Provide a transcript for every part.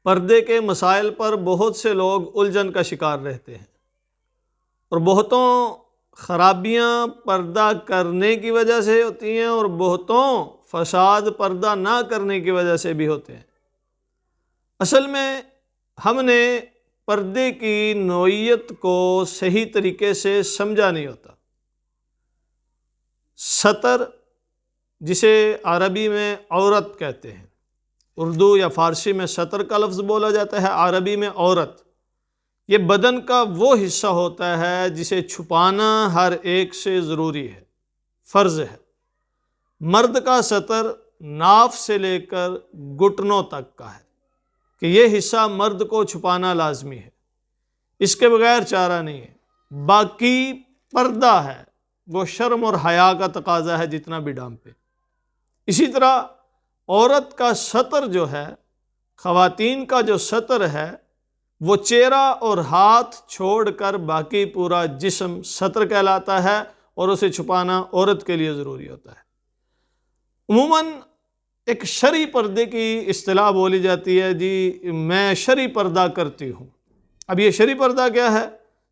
پردے کے مسائل پر بہت سے لوگ الجھن کا شکار رہتے ہیں، اور بہتوں خرابیاں پردہ کرنے کی وجہ سے ہوتی ہیں اور بہتوں فساد پردہ نہ کرنے کی وجہ سے بھی ہوتے ہیں۔ اصل میں ہم نے پردے کی نوعیت کو صحیح طریقے سے سمجھا نہیں ہوتا۔ ستر، جسے عربی میں عورت کہتے ہیں، اردو یا فارسی میں ستر کا لفظ بولا جاتا ہے، عربی میں عورت، یہ بدن کا وہ حصہ ہوتا ہے جسے چھپانا ہر ایک سے ضروری ہے، فرض ہے۔ مرد کا ستر ناف سے لے کر گھٹنوں تک کا ہے کہ یہ حصہ مرد کو چھپانا لازمی ہے، اس کے بغیر چارہ نہیں ہے۔ باقی پردہ ہے، وہ شرم اور حیا کا تقاضا ہے جتنا بھی ڈانپے۔ اسی طرح عورت کا ستر جو ہے، خواتین کا جو ستر ہے، وہ چہرہ اور ہاتھ چھوڑ کر باقی پورا جسم ستر کہلاتا ہے، اور اسے چھپانا عورت کے لیے ضروری ہوتا ہے۔ عموماً ایک شرعی پردے کی اصطلاح بولی جاتی ہے، جی میں شرعی پردہ کرتی ہوں۔ اب یہ شرعی پردہ کیا ہے؟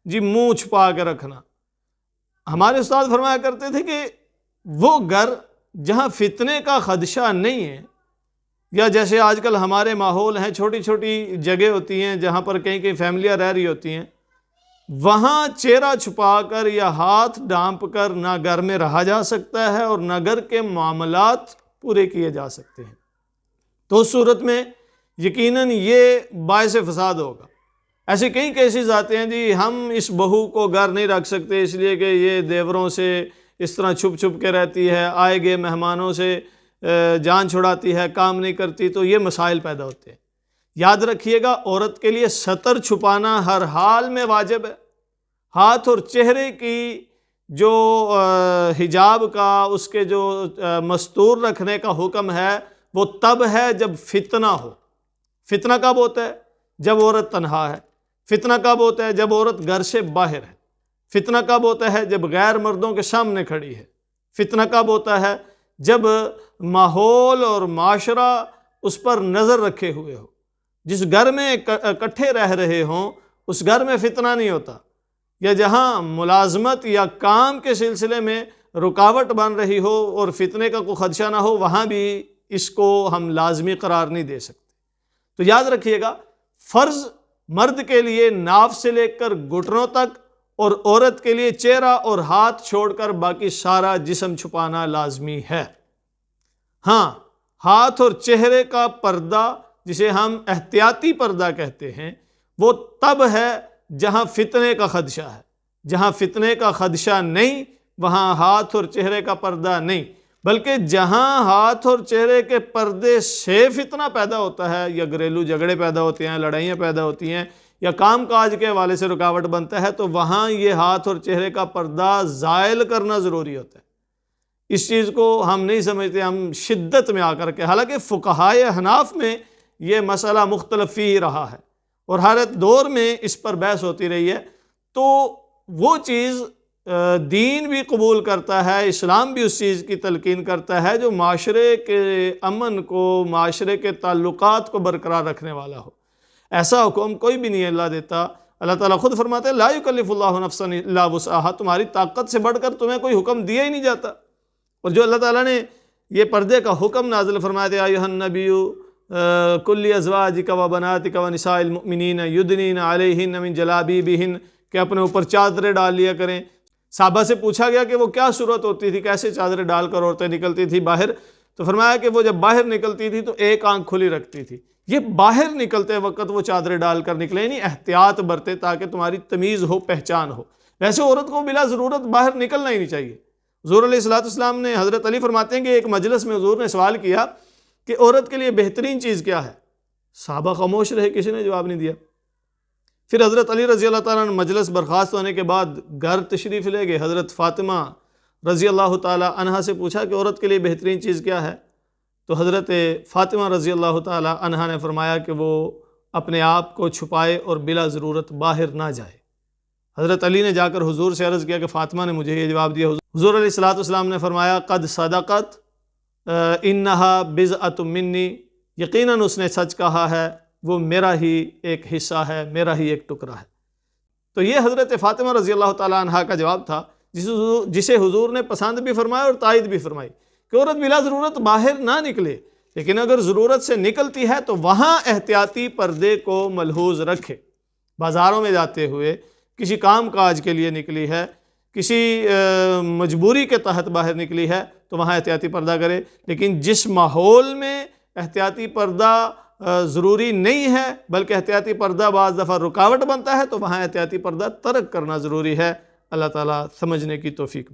جی منہ چھپا کے رکھنا۔ ہمارے استاد فرمایا کرتے تھے کہ وہ گھر جہاں فتنے کا خدشہ نہیں ہے، یا جیسے آج کل ہمارے ماحول ہیں، چھوٹی چھوٹی جگہ ہوتی ہیں جہاں پر کہیں کہیں فیملیاں رہ رہی ہوتی ہیں، وہاں چہرہ چھپا کر یا ہاتھ ڈانپ کر نہ گھر میں رہا جا سکتا ہے اور نہ گھر کے معاملات پورے کیے جا سکتے ہیں۔ تو اس صورت میں یقیناً یہ باعث فساد ہوگا۔ ایسے کئی کیسز آتے ہیں، جی ہم اس بہو کو گھر نہیں رکھ سکتے اس لیے کہ یہ دیوروں سے اس طرح چھپ چھپ کے رہتی ہے، آئے گئے مہمانوں سے جان چھڑاتی ہے، کام نہیں کرتی، تو یہ مسائل پیدا ہوتے ہیں۔ یاد رکھیے گا، عورت کے لیے ستر چھپانا ہر حال میں واجب ہے۔ ہاتھ اور چہرے کی جو حجاب کا، اس کے جو مستور رکھنے کا حکم ہے، وہ تب ہے جب فتنہ ہو۔ فتنہ کب ہوتا ہے؟ جب عورت تنہا ہے۔ فتنہ کب ہوتا ہے؟ جب عورت گھر سے باہر ہے۔ فتنہ کب ہوتا ہے؟ جب غیر مردوں کے سامنے کھڑی ہے۔ فتنہ کب ہوتا ہے؟ جب ماحول اور معاشرہ اس پر نظر رکھے ہوئے ہو۔ جس گھر میں اکٹھے رہ رہے ہوں اس گھر میں فتنہ نہیں ہوتا، یا جہاں ملازمت یا کام کے سلسلے میں رکاوٹ بن رہی ہو اور فتنے کا کوئی خدشہ نہ ہو، وہاں بھی اس کو ہم لازمی قرار نہیں دے سکتے۔ تو یاد رکھیے گا، فرض مرد کے لیے ناف سے لے کر گھٹنوں تک، اور عورت کے لیے چہرہ اور ہاتھ چھوڑ کر باقی سارا جسم چھپانا لازمی ہے۔ ہاں، ہاتھ اور چہرے کا پردہ، جسے ہم احتیاطی پردہ کہتے ہیں، وہ تب ہے جہاں فتنے کا خدشہ ہے۔ جہاں فتنے کا خدشہ نہیں، وہاں ہاتھ اور چہرے کا پردہ نہیں، بلکہ جہاں ہاتھ اور چہرے کے پردے سے فتنہ پیدا ہوتا ہے، یا گھریلو جھگڑے پیدا ہوتے ہیں، لڑائیاں پیدا ہوتی ہیں، یا کام کاج کے حوالے سے رکاوٹ بنتا ہے، تو وہاں یہ ہاتھ اور چہرے کا پردہ زائل کرنا ضروری ہوتا ہے۔ اس چیز کو ہم نہیں سمجھتے، ہم شدت میں آ کر کے، حالانکہ فقہائے حناف میں یہ مسئلہ مختلف ہی رہا ہے، اور ہر دور میں اس پر بحث ہوتی رہی ہے۔ تو وہ چیز دین بھی قبول کرتا ہے، اسلام بھی اس چیز کی تلقین کرتا ہے جو معاشرے کے امن کو، معاشرے کے تعلقات کو برقرار رکھنے والا ہو۔ ایسا حکم کوئی بھی نہیں اللہ دیتا۔ اللہ تعالیٰ خود فرماتے ہیں لا یکلف اللہ نفسا الا وسعہا، تمہاری طاقت سے بڑھ کر تمہیں کوئی حکم دیا ہی نہیں جاتا۔ اور جو اللہ تعالیٰ نے یہ پردے کا حکم نازل فرمایا تھا، ایھا النبی قل لازواجک وبناتک ونساء المؤمنین یدنین علیہن من جلابیبہن، کہ اپنے اوپر چادریں ڈال لیا کریں۔ صحابہ سے پوچھا گیا کہ وہ کیا صورت ہوتی تھی، کیسے چادریں ڈال کر عورتیں نکلتی تھی باہر؟ تو فرمایا کہ وہ جب باہر نکلتی تھی تو ایک آنکھ کھلی رکھتی تھی۔ یہ باہر نکلتے وقت وہ چادریں ڈال کر نکلے، یعنی احتیاط برتے تاکہ تمہاری تمیز ہو، پہچان ہو۔ ویسے عورت کو بلا ضرورت باہر نکلنا ہی نہیں چاہیے۔ حضور علیہ السلام نے، حضرت علی فرماتے ہیں کہ ایک مجلس میں حضور نے سوال کیا کہ عورت کے لیے بہترین چیز کیا ہے؟ صحابہ خاموش رہے، کسی نے جواب نہیں دیا۔ پھر حضرت علی رضی اللہ تعالیٰ عنہ مجلس برخاست ہونے کے بعد گھر تشریف لے گئے۔ حضرت فاطمہ رضی اللہ تعالیٰ عنہا سے پوچھا کہ عورت کے لیے بہترین چیز کیا ہے؟ تو حضرت فاطمہ رضی اللہ تعالیٰ عنہا نے فرمایا کہ وہ اپنے آپ کو چھپائے اور بلا ضرورت باہر نہ جائے۔ حضرت علی نے جا کر حضور سے عرض کیا کہ فاطمہ نے مجھے یہ جواب دیا۔ حضور علیہ السلام نے فرمایا قد صدقت انہا بضعۃ منی، یقیناً اس نے سچ کہا ہے، وہ میرا ہی ایک حصہ ہے، میرا ہی ایک ٹکڑا ہے۔ تو یہ حضرت فاطمہ رضی اللہ تعالیٰ عنہ کا جواب تھا، جسے حضور نے پسند بھی فرمایا اور تائید بھی فرمائی کہ عورت بلا ضرورت باہر نہ نکلے، لیکن اگر ضرورت سے نکلتی ہے تو وہاں احتیاطی پردے کو ملحوظ رکھے۔ بازاروں میں جاتے ہوئے کسی کام کاج کے لیے نکلی ہے، کسی مجبوری کے تحت باہر نکلی ہے تو وہاں احتیاطی پردہ کرے، لیکن جس ماحول میں احتیاطی پردہ ضروری نہیں ہے بلکہ احتیاطی پردہ بعض دفعہ رکاوٹ بنتا ہے تو وہاں احتیاطی پردہ ترک کرنا ضروری ہے۔ اللہ تعالیٰ سمجھنے کی توفیق